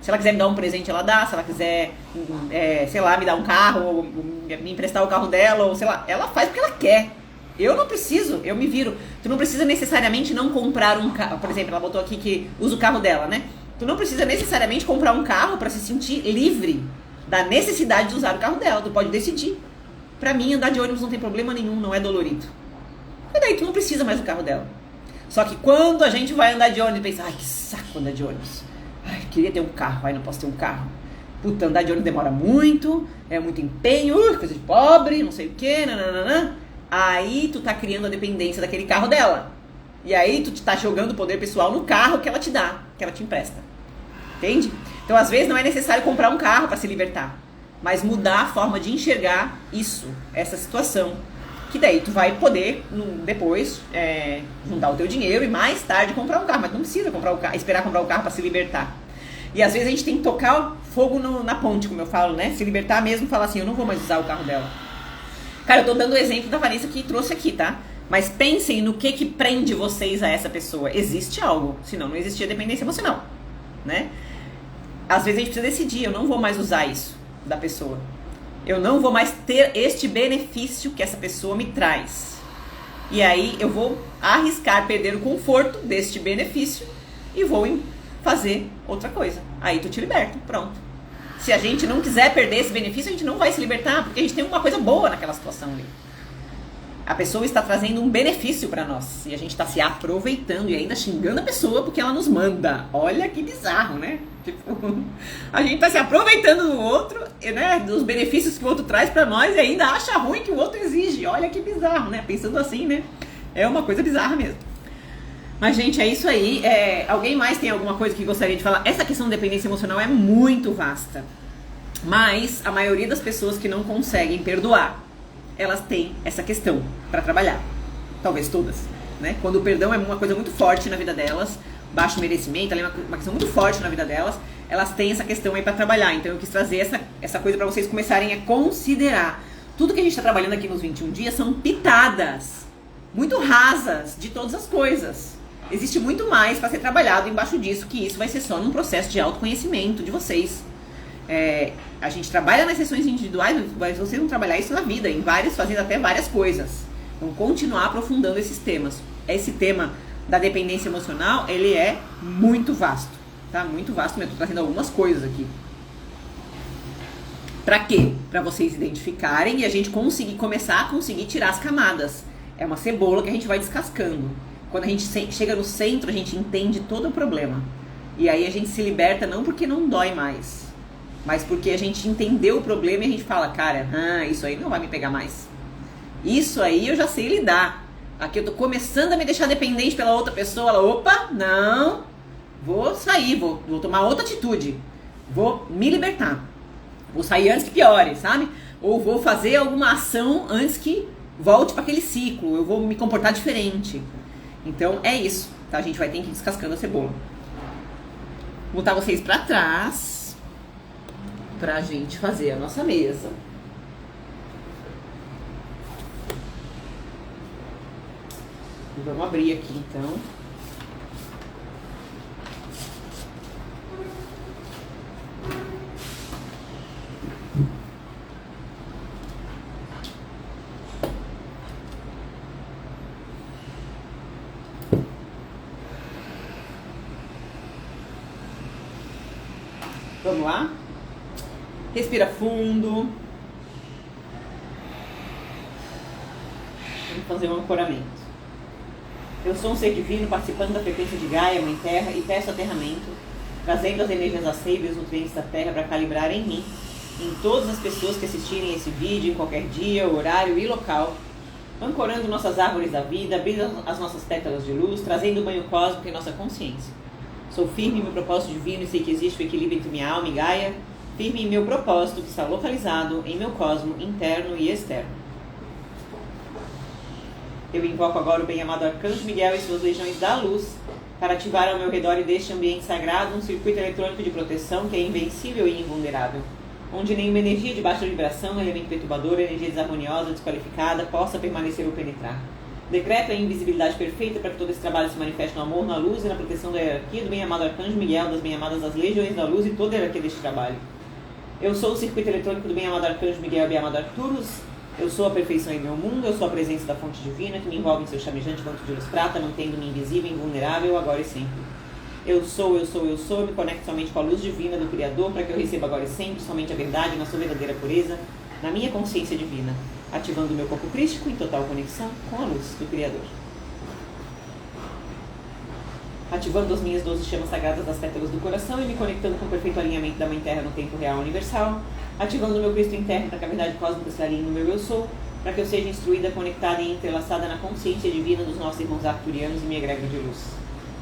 Se ela quiser me dar um presente, ela dá. Se ela quiser, me dar um carro, ou me emprestar o carro dela, ou sei lá, ela faz porque ela quer. Eu não preciso, eu me viro. Tu não precisa necessariamente não comprar um carro. Por exemplo, ela botou aqui que usa o carro dela, né? Tu não precisa necessariamente comprar um carro pra se sentir livre da necessidade de usar o carro dela. Tu pode decidir. Pra mim, andar de ônibus não tem problema nenhum, não é dolorido. E daí tu não precisa mais do carro dela. Só que quando a gente vai andar de ônibus, pensa, ai, que saco andar de ônibus. Ai, queria ter um carro, ai, não posso ter um carro. Puta, andar de ônibus demora muito, é muito empenho, coisa de pobre, não sei o quê, nananana. Aí tu tá criando a dependência daquele carro dela. E aí tu tá jogando o poder pessoal no carro que ela te dá, que ela te empresta. Entende? Então, às vezes, não é necessário comprar um carro para se libertar, mas mudar a forma de enxergar isso, essa situação. Que daí tu vai poder, depois, juntar o teu dinheiro e mais tarde comprar um carro. Mas não precisa comprar o carro, esperar comprar o carro para se libertar. E às vezes a gente tem que tocar fogo na ponte, como eu falo, né? Se libertar mesmo, falar assim, eu não vou mais usar o carro dela. Cara, eu tô dando o exemplo da Vanessa que trouxe aqui, tá? Mas pensem no que prende vocês a essa pessoa. Existe algo, senão não existia dependência emocional, né? Às vezes a gente precisa decidir, eu não vou mais usar isso da pessoa. Eu não vou mais ter este benefício que essa pessoa me traz. E aí eu vou arriscar perder o conforto deste benefício e vou fazer outra coisa. Aí tu te liberta, pronto. Se a gente não quiser perder esse benefício, a gente não vai se libertar, porque a gente tem uma coisa boa naquela situação ali. A pessoa está trazendo um benefício para nós, e a gente está se aproveitando e ainda xingando a pessoa porque ela nos manda. Olha que bizarro, né? Tipo, a gente está se aproveitando do outro, né? Dos benefícios que o outro traz para nós e ainda acha ruim que o outro exige. Olha que bizarro, né? Pensando assim, né? É uma coisa bizarra mesmo. Mas, gente, é isso aí. Alguém mais tem alguma coisa que gostaria de falar? Essa questão de dependência emocional é muito vasta. Mas a maioria das pessoas que não conseguem perdoar, elas têm essa questão para trabalhar. Talvez todas, né? Quando o perdão é uma coisa muito forte na vida delas, baixo merecimento, é uma questão muito forte na vida delas, elas têm essa questão aí para trabalhar. Então eu quis trazer essa coisa para vocês começarem a considerar tudo que a gente está trabalhando aqui nos 21 dias são pitadas muito rasas de todas as coisas. Existe muito mais para ser trabalhado embaixo disso, que isso vai ser só num processo de autoconhecimento de vocês. A gente trabalha nas sessões individuais, mas vocês vão trabalhar isso na vida, fazendo até várias coisas. Vão continuar aprofundando esses temas. Esse tema da dependência emocional, ele é muito vasto, tá? Muito vasto, mas eu tô trazendo algumas coisas aqui. Pra quê? Pra vocês identificarem e a gente começar a conseguir tirar as camadas. É uma cebola que a gente vai descascando. Quando a gente chega no centro, a gente entende todo o problema. E aí a gente se liberta não porque não dói mais, mas porque a gente entendeu o problema e a gente fala, cara, isso aí não vai me pegar mais. Isso aí eu já sei lidar. Aqui eu tô começando a me deixar dependente pela outra pessoa. Ela, opa, não, vou sair, vou tomar outra atitude. Vou me libertar. Vou sair antes que piore, sabe? Ou vou fazer alguma ação antes que volte para aquele ciclo. Eu vou me comportar diferente. Então é isso, tá? A gente vai ter que ir descascando a cebola. Vou botar vocês para trás pra gente fazer a nossa mesa. Vamos abrir aqui então. Vamos lá? Respira fundo. Vamos fazer um ancoramento. Eu sou um ser divino participando da frequência de Gaia, Mãe Terra, e peço aterramento, trazendo as energias da seiva e os nutrientes da Terra para calibrar em mim, em todas as pessoas que assistirem esse vídeo, em qualquer dia, horário e local, ancorando nossas árvores da vida, abrindo as nossas pétalas de luz, trazendo o banho cósmico em nossa consciência. Sou firme em meu propósito divino e sei que existe o equilíbrio entre minha alma e Gaia, firme em meu propósito que está localizado em meu cosmo interno e externo. Eu invoco agora o bem-amado Arcanjo Miguel e suas legiões da luz para ativar ao meu redor e deste ambiente sagrado um circuito eletrônico de proteção que é invencível e invulnerável, onde nenhuma energia de baixa vibração, elemento perturbador, energia desarmoniosa, desqualificada, possa permanecer ou penetrar. Decreto a invisibilidade perfeita para que todo esse trabalho se manifeste no amor, na luz e na proteção da hierarquia do bem-amado Arcanjo Miguel, das bem-amadas das legiões da luz e toda a hierarquia deste trabalho. Eu sou o circuito eletrônico do bem-amado Arcanjo Miguel e bem-amado Arcturus. Eu sou a perfeição em meu mundo, eu sou a presença da fonte divina que me envolve em seu chamejante manto de luz prata, mantendo-me invisível e invulnerável agora e sempre. Eu sou, me conecto somente com a luz divina do Criador para que eu receba agora e sempre somente a verdade na sua verdadeira pureza, na minha consciência divina, ativando o meu corpo crístico em total conexão com a luz do Criador. Ativando as minhas 12 chamas sagradas das pétalas do coração e me conectando com o perfeito alinhamento da Mãe Terra no tempo real universal, ativando o meu Cristo interno para que a verdade cósmica se alinhe no meu eu sou, para que eu seja instruída, conectada e entrelaçada na consciência divina dos nossos irmãos arcturianos e minha egrégora de luz.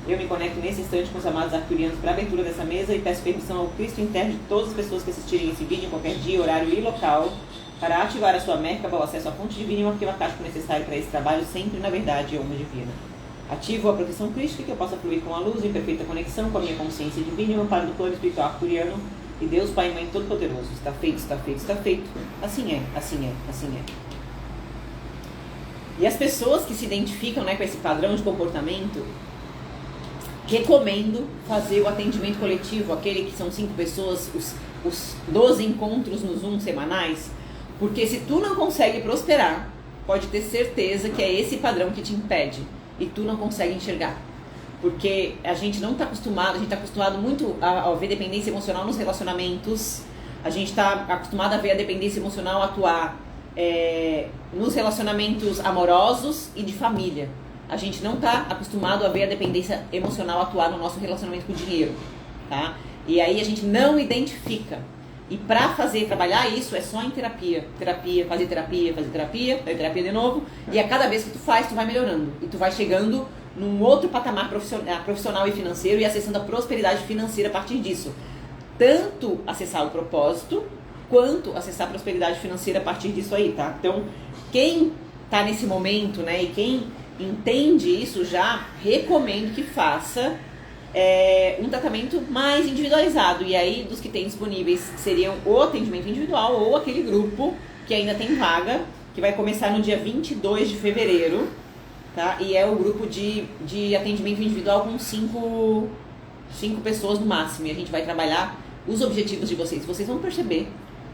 Eu me conecto nesse instante com os amados arcturianos para a abertura dessa mesa e peço permissão ao Cristo interno de todas as pessoas que assistirem esse vídeo em qualquer dia, horário e local, para ativar a sua Merkaba, o acesso à fonte divina e o arquivo acástico necessário para esse trabalho, sempre na verdade e alma divina. Ativo a proteção crística que eu possa fluir com a luz em perfeita conexão com a minha consciência divina e o amparo do plano espiritual arcturiano e Deus Pai e Mãe Todo-Poderoso. Está feito, está feito, está feito. Assim é, assim é, assim é. E as pessoas que se identificam, né, com esse padrão de comportamento, recomendo fazer o atendimento coletivo, aquele que são 5 pessoas, os 12 encontros no Zoom semanais, porque se tu não consegue prosperar, pode ter certeza que é esse padrão que te impede e tu não consegue enxergar. Porque a gente não está acostumado, a gente está acostumado muito a ver dependência emocional nos relacionamentos, a gente está acostumado a ver a dependência emocional atuar nos relacionamentos amorosos e de família. A gente não está acostumado a ver a dependência emocional atuar no nosso relacionamento com o dinheiro, tá? E aí a gente não identifica. E para trabalhar isso é só em terapia. Fazer terapia de novo. E a cada vez que tu faz, tu vai melhorando. E tu vai chegando num outro patamar profissional e financeiro e acessando a prosperidade financeira a partir disso. Tanto acessar o propósito, quanto acessar a prosperidade financeira a partir disso aí, tá? Então, quem tá nesse momento, né, e quem entende isso, já recomendo que faça um tratamento mais individualizado. E aí, dos que tem disponíveis, seriam o atendimento individual ou aquele grupo que ainda tem vaga, que vai começar no dia 22 de fevereiro, tá? E é o grupo de atendimento individual com 5 pessoas no máximo. E a gente vai trabalhar os objetivos de vocês. Vocês vão perceber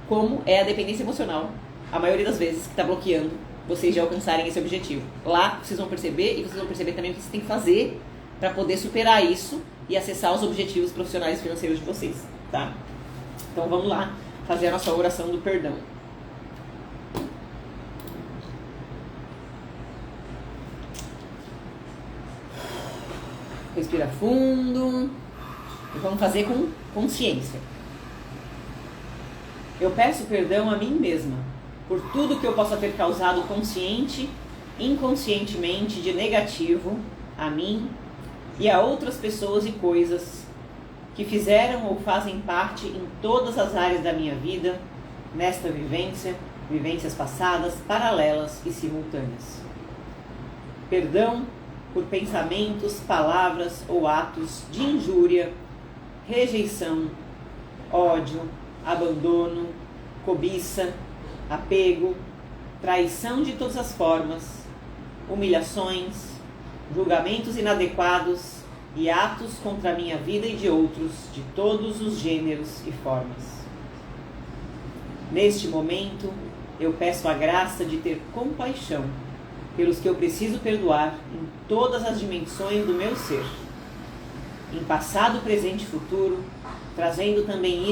como é a dependência emocional, a maioria das vezes, que está bloqueando vocês de alcançarem esse objetivo. Lá vocês vão perceber, e vocês vão perceber também o que vocês têm que fazer para poder superar isso e acessar os objetivos profissionais e financeiros de vocês, tá? Então vamos lá fazer a nossa oração do perdão. Respira fundo e vamos fazer com consciência. Eu peço perdão a mim mesma por tudo que eu possa ter causado consciente, inconscientemente de negativo a mim e a outras pessoas e coisas que fizeram ou fazem parte em todas as áreas da minha vida, nesta vivências passadas, paralelas e simultâneas. Perdão por pensamentos, palavras ou atos de injúria, rejeição, ódio, abandono, cobiça, apego, traição de todas as formas, humilhações, julgamentos inadequados e atos contra a minha vida e de outros, de todos os gêneros e formas. Neste momento, eu peço a graça de ter compaixão pelos que eu preciso perdoar em todas as dimensões do meu ser, em passado, presente e futuro, trazendo também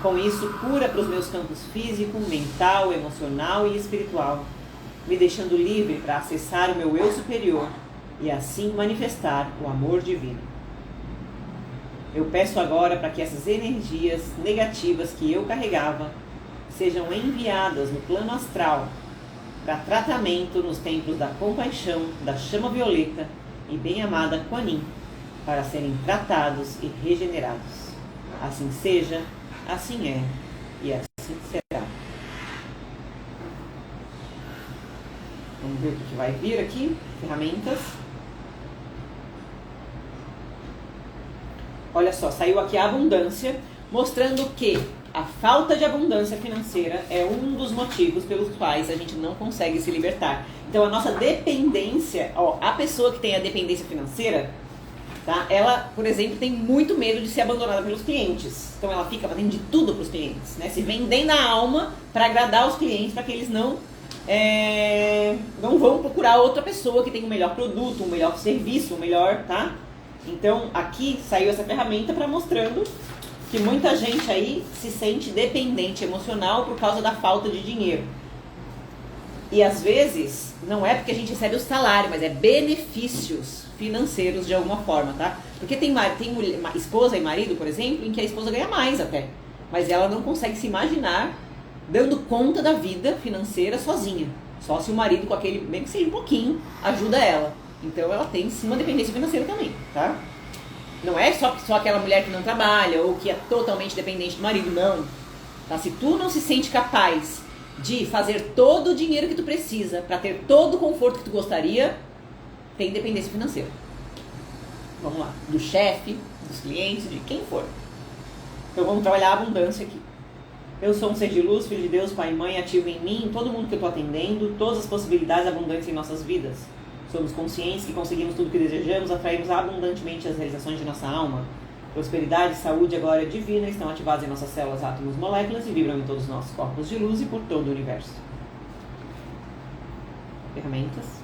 com isso cura para os meus campos físico, mental, emocional e espiritual, me deixando livre para acessar o meu eu superior e assim manifestar o amor divino. Eu peço agora para que essas energias negativas que eu carregava sejam enviadas no plano astral para tratamento nos templos da compaixão, da chama violeta e bem-amada Kuan Yin, para serem tratados e regenerados. Assim seja, assim é e assim será. Vamos ver o que vai vir aqui. Ferramentas. Olha só, saiu aqui a abundância, mostrando que a falta de abundância financeira é um dos motivos pelos quais a gente não consegue se libertar. Então a nossa dependência, a pessoa que tem a dependência financeira, tá? Ela, por exemplo, tem muito medo de ser abandonada pelos clientes. Então ela fica fazendo de tudo para os clientes, né? Se vendendo a alma para agradar os clientes, para que eles não vão procurar outra pessoa que tem um melhor produto, um melhor serviço, um melhor, tá? Então aqui saiu essa ferramenta para mostrando que muita gente aí se sente dependente emocional por causa da falta de dinheiro. E às vezes, não é porque a gente recebe o salário, mas é benefícios financeiros de alguma forma, tá? Porque tem esposa e marido, por exemplo, em que a esposa ganha mais até. Mas ela não consegue se imaginar dando conta da vida financeira sozinha. Só se o marido, com aquele, mesmo que seja um pouquinho, ajuda ela. Então ela tem sim uma dependência financeira também, tá? Não é só aquela mulher que não trabalha ou que é totalmente dependente do marido, não. Tá? Se tu não se sente capaz de fazer todo o dinheiro que tu precisa para ter todo o conforto que tu gostaria, tem dependência financeira. Vamos lá. Do chefe, dos clientes, de quem for. Então vamos trabalhar a abundância aqui. Eu sou um ser de luz, filho de Deus, pai e mãe, ativo em mim, em todo mundo que eu estou atendendo, todas as possibilidades de abundância em nossas vidas. Somos conscientes que conseguimos tudo o que desejamos, atraímos abundantemente as realizações de nossa alma. Prosperidade, saúde e glória divina estão ativadas em nossas células, átomos, moléculas e vibram em todos os nossos corpos de luz e por todo o universo. Ferramentas.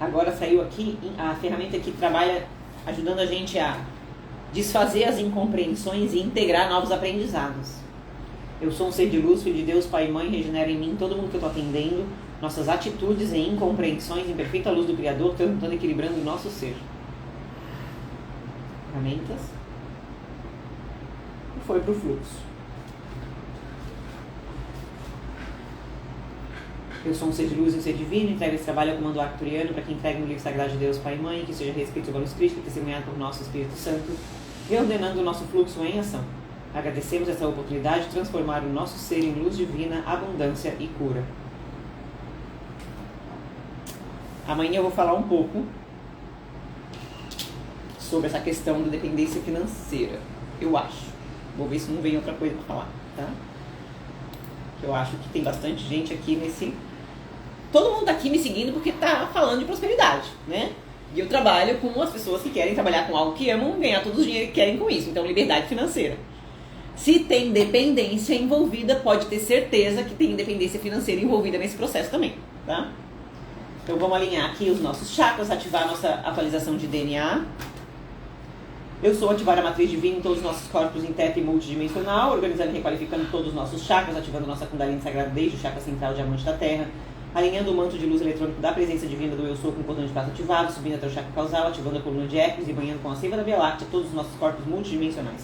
Agora saiu aqui a ferramenta que trabalha ajudando a gente a desfazer as incompreensões e integrar novos aprendizados. Eu sou um ser de luz, filho de Deus, pai e mãe, regenera em mim todo mundo que eu estou atendendo, nossas atitudes e incompreensões em perfeita luz do Criador, transmutando e equilibrando o nosso ser. Ferramentas. E foi para o fluxo. Eu sou um ser de luz e um ser divino, entrego esse trabalho ao comando arcturiano para que entregue no livro sagrado de Deus, Pai e Mãe, que seja respeito sobre os Cristo, testemunhado por nosso Espírito Santo, e ordenando o nosso fluxo em ação. Agradecemos essa oportunidade de transformar o nosso ser em luz divina, abundância e cura. Amanhã eu vou falar um pouco sobre essa questão da dependência financeira, eu acho. Vou ver se não vem outra coisa para falar, tá? Eu acho que tem bastante gente aqui nesse... Todo mundo tá aqui me seguindo porque tá falando de prosperidade, né? E eu trabalho com as pessoas que querem trabalhar com algo que amam, ganhar todo o dinheiro que querem com isso. Então, liberdade financeira. Se tem dependência envolvida, pode ter certeza que tem dependência financeira envolvida nesse processo também, tá? Então, vamos alinhar aqui os nossos chakras, ativar a nossa atualização de DNA. Eu sou ativar a matriz divina em todos os nossos corpos em tetra e multidimensional, organizando e requalificando todos os nossos chakras, ativando nossa Kundalini sagrada desde o chakra central, diamante da terra, alinhando o manto de luz eletrônico da presença divina do Eu Sou com o cordão de prata ativado, subindo até o chakra causal, ativando a coluna de Equus e banhando com a seiva da Via Láctea todos os nossos corpos multidimensionais.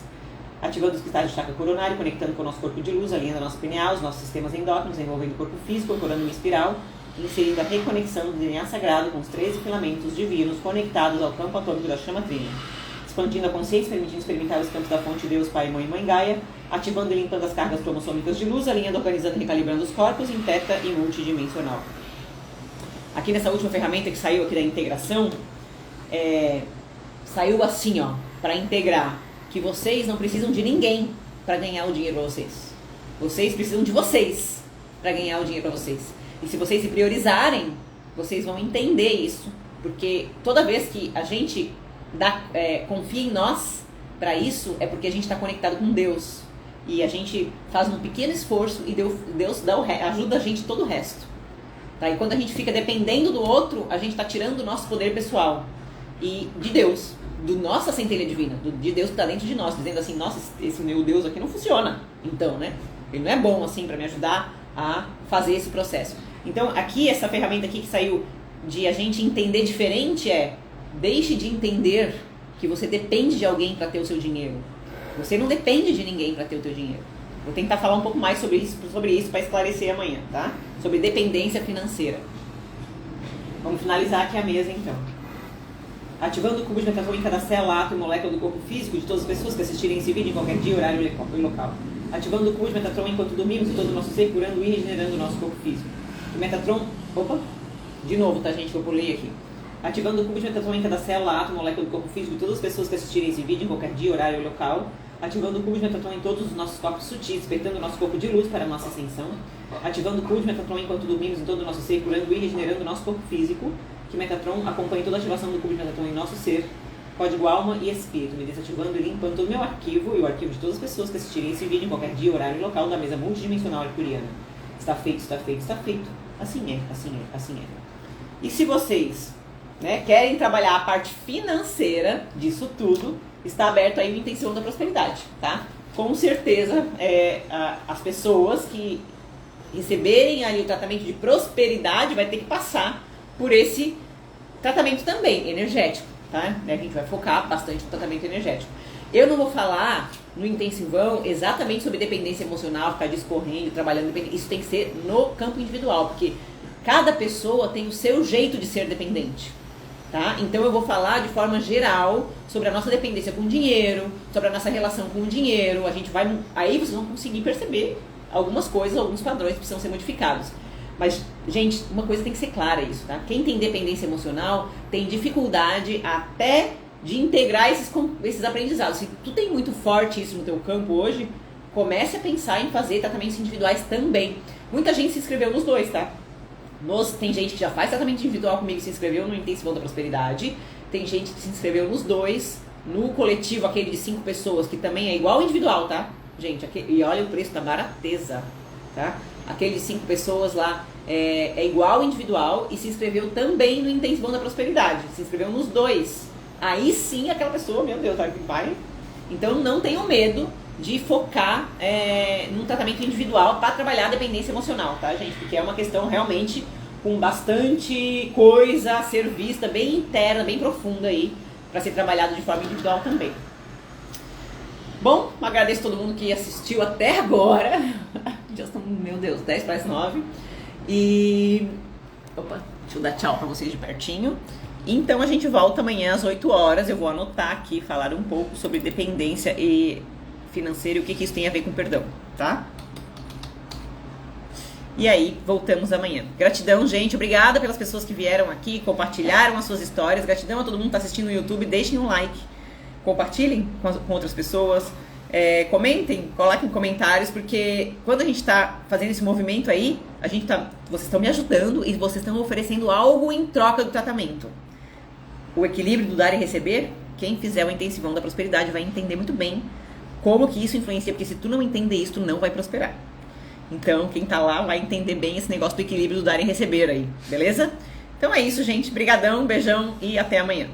Ativando os cristais do chakra coronário, conectando com o nosso corpo de luz, alinhando a nossa pineal, os nossos sistemas endócrinos, envolvendo o corpo físico, incorporando uma espiral, inserindo a reconexão do DNA sagrado com os 13 filamentos divinos conectados ao campo atômico da chama trina. Expandindo a consciência, permitindo experimentar os campos da fonte Deus, Pai, Mãe e Mãe Gaia, ativando e limpando as cargas cromossômicas de luz, alinhando, organizando e recalibrando os corpos em teta e multidimensional. Aqui nessa última ferramenta que saiu aqui da integração, saiu assim, ó, para integrar, que vocês não precisam de ninguém para ganhar o dinheiro para vocês. Vocês precisam de vocês para ganhar o dinheiro para vocês. E se vocês se priorizarem, vocês vão entender isso, porque toda vez que a gente confia em nós para isso, é porque a gente está conectado com Deus. E a gente faz um pequeno esforço e Deus ajuda a gente todo o resto. Tá? E quando a gente fica dependendo do outro, a gente está tirando o nosso poder pessoal. E de Deus, do nossa centelha divina, de Deus que está dentro de nós, dizendo assim, nossa, esse meu Deus aqui não funciona. Então, né? Ele não é bom assim para me ajudar a fazer esse processo. Então, aqui, essa ferramenta aqui que saiu de a gente entender diferente deixe de entender que você depende de alguém para ter o seu dinheiro. Você não depende de ninguém para ter o teu dinheiro. Vou tentar falar um pouco mais sobre isso para esclarecer amanhã, tá? Sobre dependência financeira. Vamos finalizar aqui a mesa, então. Ativando o cubo de Metatron em cada célula, átomo e molécula do corpo físico de todas as pessoas que assistirem esse vídeo em qualquer dia, horário e local. Ativando o cubo de Metatron enquanto dormimos e todo o nosso ser, curando e regenerando o nosso corpo físico. O Metatron... Opa! De novo, tá, gente, que eu pulei aqui. Ativando o cubo de Metatron em cada célula, átomo, molécula do corpo físico de todas as pessoas que assistirem esse vídeo em qualquer dia, horário e local. Ativando o cubo de Metatron em todos os nossos corpos sutis, despertando o nosso corpo de luz para a nossa ascensão. Ativando o cubo de Metatron enquanto dormimos em todo o nosso ser, curando e regenerando o nosso corpo físico. Que Metatron acompanhe toda a ativação do cubo de Metatron em nosso ser. Código alma e espírito, me desativando e limpando todo o meu arquivo e o arquivo de todas as pessoas que assistirem esse vídeo em qualquer dia, horário e local da mesa multidimensional arcturiana. Está feito, está feito, está feito. Assim é, assim é, assim é. E se vocês... querem trabalhar a parte financeira disso tudo, está aberto aí o Intensivo da Prosperidade, tá? Com certeza, as pessoas que receberem ali o tratamento de prosperidade vai ter que passar por esse tratamento também, energético, tá? A gente vai focar bastante no tratamento energético. Eu não vou falar no intensivão exatamente sobre dependência emocional, ficar discorrendo, trabalhando, isso tem que ser no campo individual, porque cada pessoa tem o seu jeito de ser dependente. Tá? Então eu vou falar de forma geral sobre a nossa dependência com o dinheiro, sobre a nossa relação com o dinheiro. Aí vocês vão conseguir perceber algumas coisas, alguns padrões que precisam ser modificados. Mas, gente, uma coisa tem que ser clara isso, tá? Quem tem dependência emocional tem dificuldade até de integrar esses aprendizados. Se tu tem muito forte isso no teu campo hoje, comece a pensar em fazer tratamentos individuais também. Muita gente se inscreveu nos dois, tá? Tem gente que já faz tratamento individual comigo e se inscreveu no Intensivão da Prosperidade. Tem gente que se inscreveu nos dois. No coletivo, aquele de 5 pessoas, que também é igual ao individual, tá? Gente, e olha o preço da barateza, tá? Aquele de 5 pessoas lá é igual ao individual e se inscreveu também no Intensivão da Prosperidade. Se inscreveu nos dois. Aí sim aquela pessoa, meu Deus, vai. Então não tenham medo de focar num tratamento individual para trabalhar a dependência emocional, tá, gente? Porque é uma questão realmente com bastante coisa a ser vista, bem interna, bem profunda aí, para ser trabalhado de forma individual também. Bom, agradeço a todo mundo que assistiu até agora. Já estamos, meu Deus, 10 para as 9. E... Opa, deixa eu dar tchau para vocês de pertinho. Então a gente volta amanhã às 8 horas. Eu vou anotar aqui, falar um pouco sobre dependência e financeira e o que isso tem a ver com perdão, tá? E aí, voltamos amanhã. Gratidão, gente. Obrigada pelas pessoas que vieram aqui, compartilharam as suas histórias. Gratidão a todo mundo que está assistindo no YouTube. Deixem um like. Compartilhem com outras pessoas. Comentem, coloquem comentários, porque quando a gente está fazendo esse movimento aí, vocês estão me ajudando e vocês estão oferecendo algo em troca do tratamento. O equilíbrio do dar e receber, quem fizer o intensivão da prosperidade vai entender muito bem como que isso influencia, porque se tu não entender isso, tu não vai prosperar. Então, quem tá lá vai entender bem esse negócio do equilíbrio do dar e receber aí, beleza? Então é isso, gente. Brigadão, beijão e até amanhã.